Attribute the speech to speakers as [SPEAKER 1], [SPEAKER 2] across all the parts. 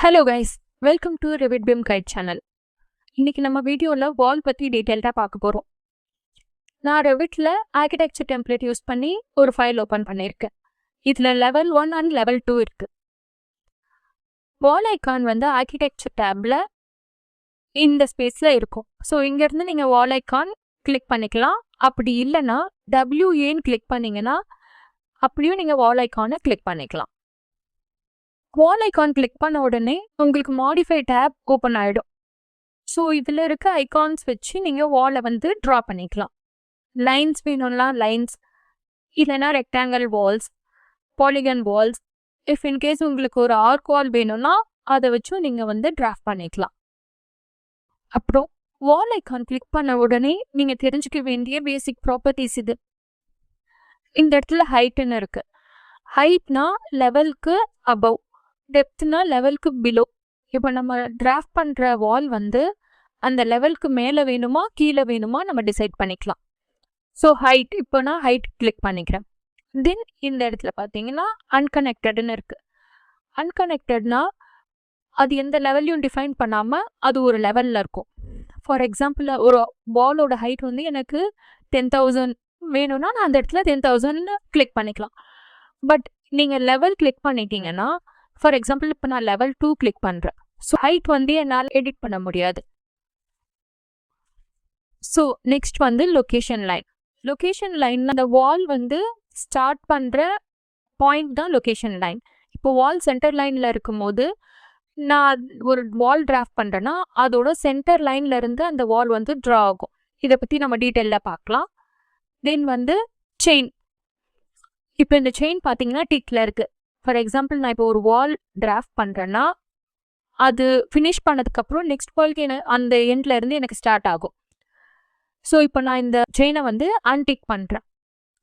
[SPEAKER 1] Hello guys, welcome to Revit Pym guide channel. இன்னைக்கு நம்ம வீடியோவில் வால் பற்றி டீட்டெயில்டாக பார்க்க போகிறோம். நான் ரெவிட்டில் ஆர்கிடெக்சர் டெம்ப்ளேட் யூஸ் பண்ணி ஒரு ஃபைல் ஓப்பன் பண்ணியிருக்கேன். இதில் லெவல் 1 அண்ட் லெவல் 2 இருக்குது. வால் ஐக்கான் வந்து ஆர்கிடெக்சர் டேப்பில் இந்த ஸ்பேஸில் இருக்கும். ஸோ இங்கேருந்து நீங்கள் வால் ஐக்கான் கிளிக் பண்ணிக்கலாம். அப்படி இல்லைன்னா WAன்னு கிளிக் பண்ணிங்கன்னா அப்படியும் நீங்கள் வால் ஐக்கானை கிளிக் பண்ணிக்கலாம். வால் ஐக்கான் கிளிக் பண்ண உடனே உங்களுக்கு மாடிஃபை டேப் ஓப்பன் ஆகிடும். ஸோ இதில் இருக்க ஐக்கான்ஸ் வச்சு நீங்கள் வாலை வந்து ட்ரா பண்ணிக்கலாம். லைன்ஸ் வேணும்னா லைன்ஸ், இல்லைன்னா rectangle walls, polygon walls. If in case உங்களுக்கு ஒரு ஆர்க் வால் வேணும்னா அதை வச்சும் நீங்கள் வந்து டிராஃப்ட் பண்ணிக்கலாம். அப்புறம் வால் ஐக்கான் கிளிக் பண்ண உடனே நீங்கள் தெரிஞ்சுக்க வேண்டிய பேசிக் ப்ராப்பர்ட்டிஸ் இது. இந்த இடத்துல ஹைட்டுன்னு இருக்குது. ஹைட்னா லெவலுக்கு அபவ், டெப்த்னா லெவலுக்கு பிலோ. இப்போ நம்ம டிராஃப்ட் பண்ணுற வால் வந்து அந்த லெவலுக்கு மேலே வேணுமா கீழே வேணுமா நம்ம டிசைட் பண்ணிக்கலாம். ஸோ ஹைட், இப்போ நான் ஹைட் கிளிக் பண்ணிக்கிறேன். தென் இந்த இடத்துல பார்த்தீங்கன்னா அன்கனெக்டட்னு இருக்குது. அன்கனெக்டட்னா அது எந்த லெவல்லையும் டிஃபைன் பண்ணாமல் அது ஒரு லெவலில் இருக்கும். ஃபார் எக்ஸாம்பிள், ஒரு வாலோட ஹைட் வந்து எனக்கு 10,000 வேணும்னா நான் அந்த இடத்துல 10,000 கிளிக் பண்ணிக்கலாம். பட் நீங்கள் லெவல் கிளிக் பண்ணிட்டீங்கன்னா, ஃபார் எக்ஸாம்பிள் இப்போ நான் லெவல் 2 கிளிக் பண்ணுறேன். ஸோ ஹைட் வந்து என்னால் எடிட் பண்ண முடியாது. ஸோ நெக்ஸ்ட் வந்து லொக்கேஷன் லைன். லொக்கேஷன் லைன் அந்த வால் வந்து ஸ்டார்ட் பண்ணுற பாயிண்ட் தான் லொக்கேஷன் லைன். இப்போ வால் சென்டர் லைனில் இருக்கும்போது நான் ஒரு வால் டிராஃப்ட் பண்ணுறேன்னா அதோட சென்டர் லைனில் இருந்து அந்த வால் வந்து ட்ரா ஆகும். இதை பற்றி நம்ம டீட்டெயிலில் பார்க்கலாம். தென் வந்து செயின். இப்போ இந்த செயின் பார்த்தீங்கன்னா டிக்கில் இருக்குது. ஃபார் எக்ஸாம்பிள், நான் இப்போ ஒரு வால் டிராஃப்ட் பண்ணுறேன்னா அது ஃபினிஷ் பண்ணதுக்கப்புறம் நெக்ஸ்ட் வால்க்கு அந்த எண்டில் இருந்து எனக்கு ஸ்டார்ட் ஆகும். ஸோ இப்போ நான் இந்த செயினை வந்து அன்டிக் பண்ணுறேன்.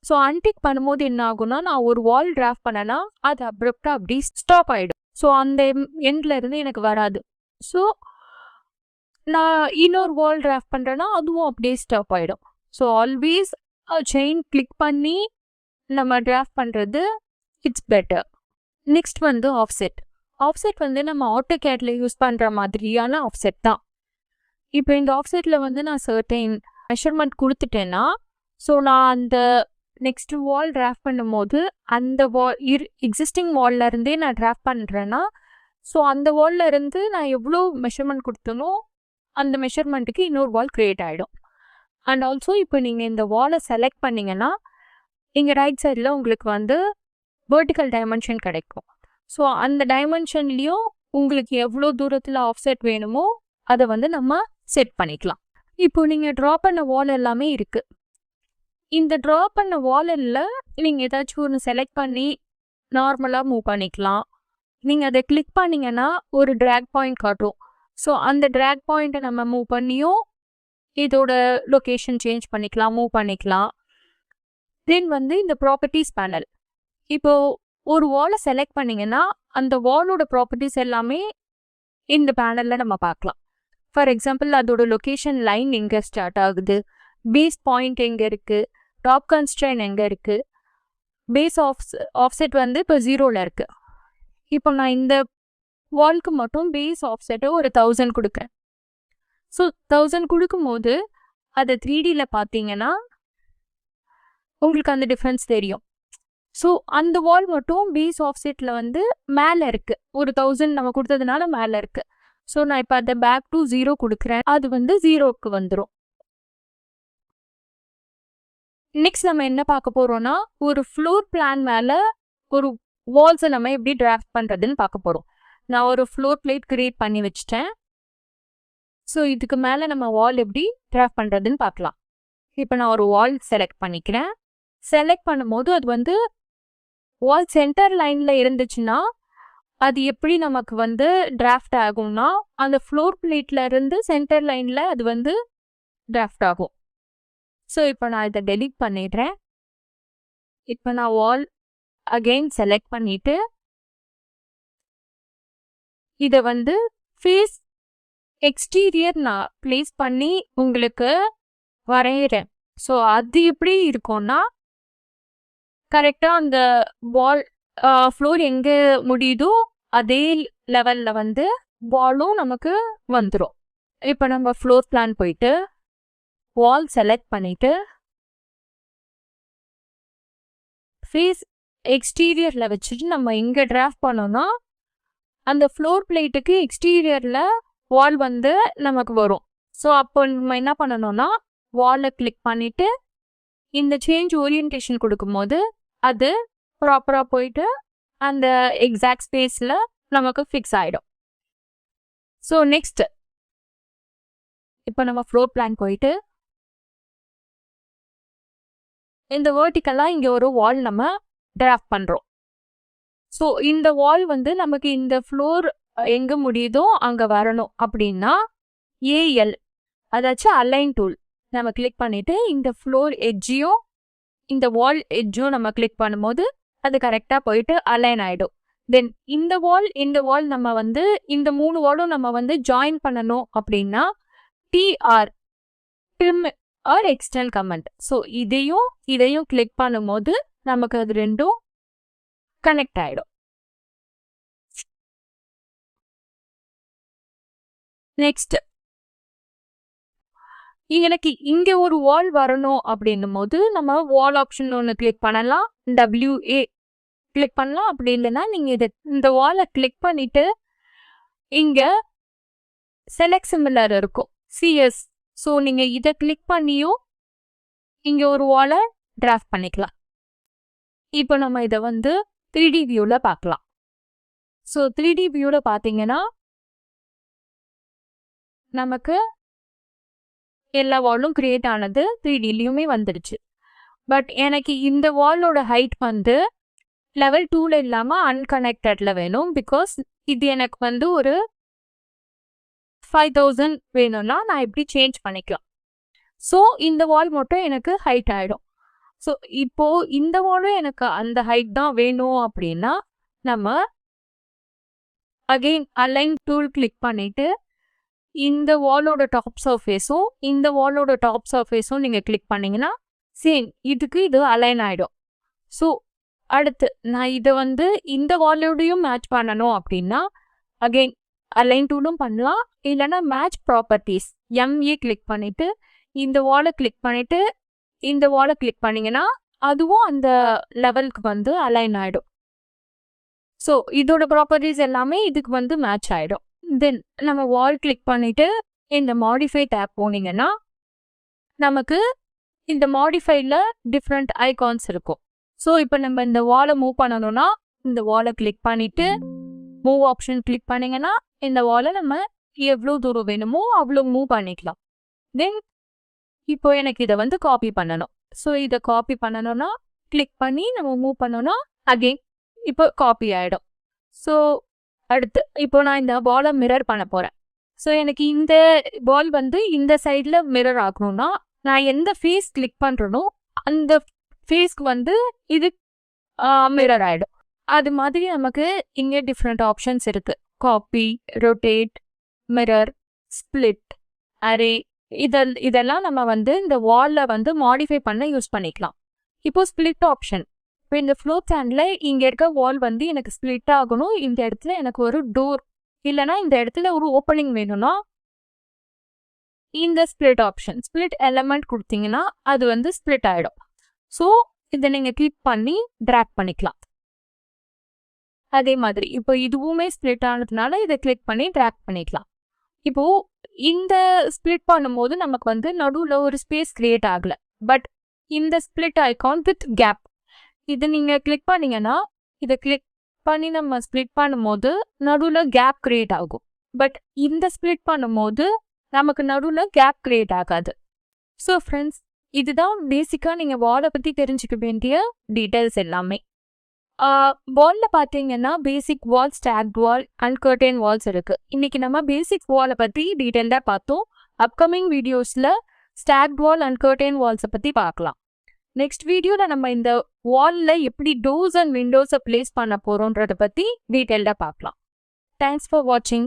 [SPEAKER 1] ஸோ அன்டிக் பண்ணும்போது என்ன ஆகும்னா, நான் ஒரு வால் டிராஃப்ட் பண்ணேன்னா அது அப்ரப்டாக அப்படி ஸ்டாப் ஆகிடும். ஸோ அந்த எண்டில் இருந்து எனக்கு வராது. ஸோ நான் இன்னொரு வால் டிராஃப்ட் பண்ணுறேன்னா அதுவும் அப்படியே ஸ்டாப் ஆகிடும். ஸோ ஆல்வேஸ் செயின் கிளிக் பண்ணி நம்ம டிராஃப்ட் பண்ணுறது இட்ஸ் பெட்டர். நெக்ஸ்ட் வந்து ஆஃப்செட். ஆஃப்செட் வந்து நம்ம ஆட்டோகேட்ல யூஸ் பண்ணுற மாதிரியான ஆஃப்செட் தான். இப்போ இந்த ஆஃப்செட்டில் வந்து நான் சர்டைன் மெஷர்மெண்ட் கொடுத்துட்டேன்னா, ஸோ நான் அந்த நெக்ஸ்ட் வால் டிராஃப்ட் பண்ணும்போது அந்த எக்ஸிஸ்டிங் வால்ல இருந்தே நான் டிராஃப்ட் பண்ணுறேன்னா, ஸோ அந்த வால்ல இருந்து நான் எவ்வளோ மெஷர்மெண்ட் கொடுத்தனோ அந்த மெஷர்மெண்ட்டுக்கு இன்னொரு வால் க்ரியேட் ஆகிடும். அண்ட் ஆல்சோ இப்போ நீங்கள் இந்த வாலை செலக்ட் பண்ணிங்கன்னா இங்கே ரைட் சைடில் உங்களுக்கு வந்து வெர்டிக்கல் டைமென்ஷன் கிடைக்கும். ஸோ அந்த டைமென்ஷன்லேயும் உங்களுக்கு எவ்வளோ தூரத்தில் ஆஃப்செட் வேணுமோ அதை வந்து நம்ம செட் பண்ணிக்கலாம். இப்போ நீங்கள் ட்ரா பண்ண வால் எல்லாமே இருக்குது. இந்த ட்ரா பண்ண வாலில் நீங்கள் ஏதாச்சும் ஒன்று செலக்ட் பண்ணி நார்மலாக மூவ் பண்ணிக்கலாம். நீங்கள் அதை கிளிக் பண்ணிங்கன்னா ஒரு ட்ராக் பாயிண்ட் காட்டும். ஸோ அந்த ட்ராக் பாயிண்ட்டை நம்ம மூவ் பண்ணியும் இதோட லொக்கேஷன் சேஞ்ச் பண்ணிக்கலாம், மூவ் பண்ணிக்கலாம். தென் வந்து இந்த ப்ராப்பர்ட்டிஸ் பேனல். இப்போது ஒரு வாலை செலக்ட் பண்ணிங்கன்னா அந்த வாலோட ப்ராப்பர்ட்டிஸ் எல்லாமே இந்த பேனலில் நம்ம பார்க்கலாம். ஃபார் எக்ஸாம்பிள், அதோட லொக்கேஷன் லைன் எங்கே ஸ்டார்ட் ஆகுது, பேஸ் பாயிண்ட் எங்கே இருக்குது, டாப் கன்ஸ்ட்ரைன் எங்கே இருக்குது, பேஸ் ஆஃப்செட் வந்து இப்போ 0ல் இருக்குது. இப்போ நான் இந்த வால்க்கு மட்டும் பேஸ் ஆஃப்செட்டை ஒரு 1000 கொடுக்குறேன். ஸோ 1000 கொடுக்கும்போது அதை 3Dயில் பார்த்தீங்கன்னா உங்களுக்கு அந்த டிஃப்ரென்ஸ் தெரியும். ஸோ அந்த வால் மட்டும் பேஸ் ஆஃப்செட்டில் வந்து மேலே இருக்குது. ஒரு 1000 நம்ம கொடுத்ததுனால மேலே இருக்குது. ஸோ நான் இப்போ அதை பேக் டு 0 கொடுக்குறேன். அது வந்து 0க்கு வந்துடும். நெக்ஸ்ட் நம்ம என்ன பார்க்க போகிறோன்னா, ஒரு ஃப்ளோர் பிளான் மேலே ஒரு வால்ஸை நம்ம எப்படி டிராஃப்ட் பண்ணுறதுன்னு பார்க்க போகிறோம். நான் ஒரு ஃப்ளோர் பிளேட் கிரியேட் பண்ணி வச்சுட்டேன். ஸோ இதுக்கு மேலே நம்ம வால் எப்படி டிராஃப்ட் பண்ணுறதுன்னு பார்க்கலாம். இப்போ நான் ஒரு வால் செலக்ட் பண்ணிக்கிறேன். செலக்ட் பண்ணும்போது அது வந்து வால் சென்டர் லைனில் இருந்துச்சுன்னா அது எப்படி நமக்கு வந்து டிராஃப்ட் ஆகும்னா, அந்த ஃப்ளோர் பிளேட்டில் இருந்து சென்டர் லைனில் அது வந்து டிராஃப்ட் ஆகும். ஸோ இப்போ நான் இதை டெலீட் பண்ணிடுறேன். இப்போ நான் வால் அகெயின் செலக்ட் பண்ணிவிட்டு இதை வந்து ஃபேஸ் எக்ஸ்டீரியர் நான் ப்ளேஸ் பண்ணி உங்களுக்கு வரைகிறேன். ஸோ அது எப்படி இருக்கும்னா, கரெக்டாக அந்த வால் ஃப்ளோர் எங்கே முடியுதோ அதே லெவலில் வந்து வாலும் நமக்கு வந்துடும். இப்போ நம்ம ஃப்ளோர் பிளான் போயிட்டு வால் செலக்ட் பண்ணிவிட்டு ஃபேஸ் எக்ஸ்டீரியரில் வச்சுட்டு நம்ம இங்கே டிராஃப்ட் பண்ணோன்னா அந்த ஃப்ளோர் பிளேட்டுக்கு எக்ஸ்டீரியரில் வால் வந்து நமக்கு வரும். ஸோ அப்போ நம்ம என்ன பண்ணணும்னா வாலை கிளிக் பண்ணிவிட்டு இந்த சேஞ்ச் ஓரியன்டேஷன் கொடுக்கும்போது அது ப்ராப்பராக போயிட்டு அந்த எக்ஸாக்ட் ஸ்பேஸில் நமக்கு ஃபிக்ஸ் ஆகிடும். ஸோ நெக்ஸ்ட் இப்போ நம்ம ஃப்ளோர் பிளான் போயிட்டு இந்த வேர்ட்டிக்கலாக இங்கே ஒரு வால் நம்ம டிராஃப்ட் பண்ணுறோம். ஸோ இந்த வால் வந்து நமக்கு இந்த ஃப்ளோர் எங்கே முடியுதோ அங்கே வரணும் அப்படின்னா ஏஎல் அதாச்சும் அலைன் டூல் நம்ம கிளிக் பண்ணிவிட்டு இந்த ஃப்ளோர் எட்ஜையும் இந்த வால் எட்ஜும் நம்ம கிளிக் பண்ணும்போது அது கரெக்டாக போயிட்டு அலைன் ஆகிடும். தென் இந்த வால் நம்ம வந்து இந்த 3 வாலும் நம்ம வந்து ஜாயின் பண்ணணும் அப்படின்னா டிஆர் டிம் ஆர் எக்ஸ்டர்னல் கமெண்ட். ஸோ இதையும் கிளிக் பண்ணும்போது நமக்கு அது ரெண்டும் கனெக்ட் ஆகிடும். நெக்ஸ்ட் எனக்கு இங்கே ஒரு வால் வரணும் அப்படின்னும் போது நம்ம வால் ஆப்ஷன் ஒன்று கிளிக் பண்ணலாம், WA கிளிக் பண்ணலாம். அப்படி இல்லைன்னா நீங்கள் இந்த வாலை கிளிக் பண்ணிவிட்டு இங்கே செலக்ட் சிமிலர் இருக்கும் CS. ஸோ நீங்கள் இதை கிளிக் பண்ணியும் இங்கே ஒரு வாலை டிராஃப்ட் பண்ணிக்கலாம். இப்போ நம்ம இதை வந்து 3D வியூவில் பார்க்கலாம். ஸோ 3D வியூவில் பார்த்தீங்கன்னா நமக்கு எல்லா வாலும் கிரியேட் ஆனது 3Dலையுமே வந்துடுச்சு. பட் எனக்கு இந்த வாலோட ஹைட் வந்து லெவல் 2ல் இல்லாமல் அன்கனெக்டடில் வேணும். பிகாஸ் இது எனக்கு வந்து ஒரு 5000 வேணும்னா நான் எப்படி சேஞ்ச் பண்ணிக்கலாம். ஸோ இந்த வால் மட்டும் எனக்கு ஹைட் ஆகிடும். ஸோ இப்போது இந்த வாலும் எனக்கு அந்த ஹைட் தான் வேணும் அப்படின்னா நம்ம அகெயின் அலைன் டூல் கிளிக் பண்ணிவிட்டு இந்த வாலோட டாப் சர்ஃபேஸும் இந்த வாலோட டாப் சர்ஃபேஸும் நீங்கள் கிளிக் பண்ணிங்கன்னா சேம் இதுக்கு இது அலைன் ஆகிடும். ஸோ அடுத்து நான் இதை வந்து இந்த வாலோடையும் மேட்ச் பண்ணணும் அப்படின்னா அகெயின் அலைன் டூலும் பண்ணலாம். இல்லைன்னா மேட்ச் ப்ராப்பர்ட்டிஸ் MA கிளிக் பண்ணிவிட்டு இந்த வாலை கிளிக் பண்ணிவிட்டு இந்த வாலை கிளிக் பண்ணிங்கன்னா அதுவும் அந்த லெவலுக்கு வந்து அலைன் ஆகிடும். ஸோ இதோட ப்ராப்பர்ட்டிஸ் எல்லாமே இதுக்கு வந்து மேட்ச் ஆகிடும். தென் நம்ம வால் கிளிக் பண்ணிவிட்டு இந்த மாடிஃபை டேப் போனீங்கன்னா நமக்கு இந்த மாடிஃபைல டிஃப்ரெண்ட் ஐகான்ஸ் இருக்கும். ஸோ இப்போ நம்ம இந்த வாலை மூவ் பண்ணணும்னா இந்த வாலை கிளிக் பண்ணிவிட்டு மூவ் ஆப்ஷன் கிளிக் பண்ணிங்கன்னா இந்த வாலை நம்ம எவ்வளோ தூரம் வேணுமோ அவ்வளோ மூவ் பண்ணிக்கலாம். தென் இப்போ எனக்கு இதை வந்து காப்பி பண்ணணும். ஸோ இதை காப்பி பண்ணணும்னா கிளிக் பண்ணி நம்ம மூவ் பண்ணோன்னா அகெயின் இப்போ காப்பி ஆகிடும். ஸோ அடுத்து இப்போ நான் இந்த பாலை மிரர் பண்ண போகிறேன். ஸோ எனக்கு இந்த பால் வந்து இந்த சைடில் மிரர் ஆகணும்னா நான் எந்த ஃபேஸ் கிளிக் பண்ணுறனோ அந்த ஃபேஸ்க்கு வந்து இது மிரர் ஆகிடும். அது மாதிரி நமக்கு இங்கே டிஃப்ரெண்ட் ஆப்ஷன்ஸ் இருக்குது. Copy, rotate, mirror, split, array இதெல்லாம் நம்ம வந்து இந்த வாலில் வந்து மாடிஃபை பண்ண யூஸ் பண்ணிக்கலாம். இப்போது ஸ்பிளிட் ஆப்ஷன். இப்போ இந்த ஃப்ளோர் பிளானில் இங்கே இருக்க வால் வந்து எனக்கு ஸ்பிளிட் ஆகணும். இந்த இடத்துல எனக்கு ஒரு டோர் இல்லைனா இந்த இடத்துல ஒரு ஓப்பனிங் வேணும்னா இந்த ஸ்பிளிட் ஆப்ஷன் ஸ்பிளிட் எலமெண்ட் கொடுத்தீங்கன்னா அது வந்து ஸ்பிளிட் ஆகிடும். ஸோ இதை நீங்கள் கிளிக் பண்ணி ட்ராக் பண்ணிக்கலாம். அதே மாதிரி இப்போ இதுவுமே ஸ்பிளிட் ஆனதுனால இதை கிளிக் பண்ணி ட்ராக் பண்ணிக்கலாம். இப்போது இந்த ஸ்பிளிட் பண்ணும்போது நமக்கு வந்து நடுவில் ஒரு ஸ்பேஸ் கிரியேட் ஆகலை. பட் இந்த ஸ்பிளிட் ஐகான் வித் கேப் இது நீங்கள் கிளிக் பண்ணிங்கன்னா இதை கிளிக் பண்ணி நம்ம ஸ்பிளிட் பண்ணும்போது நடுவில் கேப் கிரியேட் ஆகும். பட் இந்த ஸ்பிளிட் பண்ணும்போது நமக்கு நடுவில் கேப் கிரியேட் ஆகாது. ஸோ ஃப்ரெண்ட்ஸ், இதுதான் பேசிக்காக நீங்கள் வாலை பற்றி தெரிஞ்சுக்க வேண்டிய டீட்டெயில்ஸ் எல்லாமே. வாலில் பார்த்தீங்கன்னா basic wall, stacked wall and curtain walls இருக்குது. இன்றைக்கி நம்ம பேசிக் வாலை பற்றி டீட்டெயில்டாக பார்த்தோம். அப்கமிங் வீடியோஸில் ஸ்டாக்ட் வால் அண்ட் கர்டன் வால்ஸை பற்றி பார்க்கலாம். நெக்ஸ்ட் வீடியோவில் நம்ம இந்த வாலில் எப்படி டோர்ஸ் அண்ட் விண்டோஸை ப்ளேஸ் பண்ண போகிறோன்றதை பற்றி டீட்டெயில்டாக பார்க்கலாம். தேங்க்ஸ் ஃபார் வாட்சிங்.